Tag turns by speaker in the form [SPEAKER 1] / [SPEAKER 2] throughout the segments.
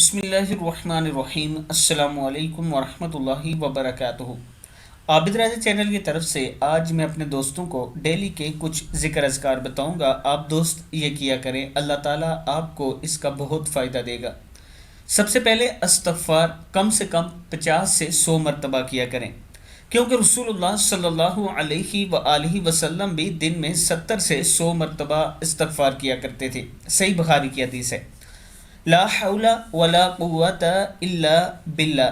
[SPEAKER 1] बिस्मिल्लाहिर्रहमानिर्रहीम। अस्सलामु अलैकुम वरहमतुल्लाहि वबरकातुहू। आबिद राजा चैनल की तरफ से आज मैं अपने दोस्तों को डेली के कुछ ज़िक्र अज़कार बताऊंगा। आप दोस्त ये किया करें, अल्लाह ताला आपको इसका बहुत फ़ायदा देगा। सबसे पहले अस्तग़फ़ार कम से कम 50 से 100 मरतबा किया करें, क्योंकि रसूलुल्लाह सल्लल्लाहु अलैहि व आलिहि वसल्लम भी दिन में 70 से 100 मरतबा इस्तग़फ़ार किया करते थे। सही बुखारी की हदीस है। ला हौला वला कुव्वता इल्ला बिल्ला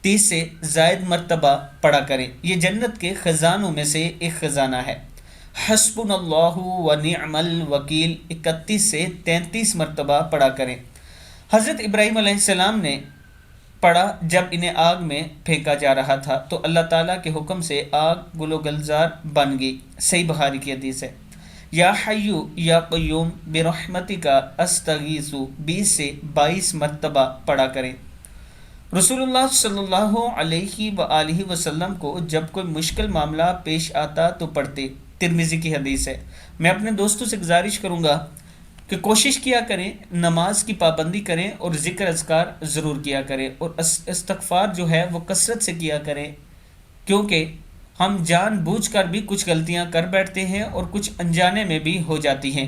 [SPEAKER 1] 30 से ज़ायद मरतबा पढ़ा करें। ये जन्नत के ख़जानों में से एक ख़जाना है। हस्बुनल्लाहु व निअमल वकील 31 से 33 मरतबा पढ़ा करें। हज़रत इब्राहीम अलैहिस्सलाम ने पढ़ा जब इन्हें आग में फेंका जा रहा था तो अल्लाह ताला के हुक्म से आग गुलो गलजार बन गई। सही बुखारी की हदीस है। या हय्यु या क़य्यूम बिरहमतिका अस्तगीसु 20 से 22 मरतबा पढ़ा करें। रसूलुल्लाह सल्लल्लाहु अलैहि व आलिहि वसल्लम को जब कोई मुश्किल मामला पेश आता तो पढ़ते। तिरमिज़ी की हदीस है। मैं अपने दोस्तों से गुजारिश करूँगा कि कोशिश किया करें, नमाज की पाबंदी करें और ज़िक्र अज़कार ज़रूर किया करें और इस्तग़फ़ार जो है वो कसरत से किया करें, क्योंकि हम जानबूझकर भी कुछ गलतियां कर बैठते हैं और कुछ अनजाने में भी हो जाती हैं।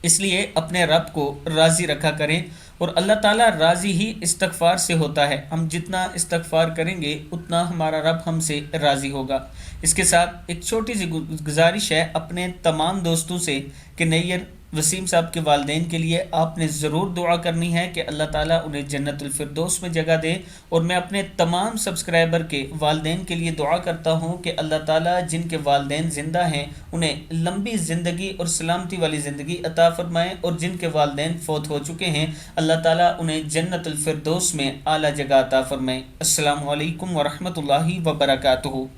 [SPEAKER 1] इसलिए अपने रब को राज़ी रखा करें और अल्लाह ताला राज़ी ही इस्तग़फ़ार से होता है। हम जितना इस्तग़फ़ार करेंगे उतना हमारा रब हमसे राज़ी होगा। इसके साथ एक छोटी सी गुजारिश है अपने तमाम दोस्तों से कि नैयर वसीम साहब के वालिदैन के लिए आपने ज़रूर दुआ करनी है कि अल्लाह ताला उन्हें जन्नतुल फिरदौस में जगह दे। और मैं अपने तमाम सब्सक्राइबर के वालिदैन के लिए दुआ करता हूँ कि अल्लाह ताला जिनके वालिदैन ज़िंदा हैं उन्हें लंबी ज़िंदगी और सलामती वाली ज़िंदगी अता फ़रमाएँ, और जिनके वालिदैन फ़ौत हो चुके हैं अल्लाह ताला उन्हें जन्नतुल फिरदौस में आला जगह अता फ़रमाएँ। अस्सलामु अलैकुम वरहमतुल्लाहि वबरकातुहू।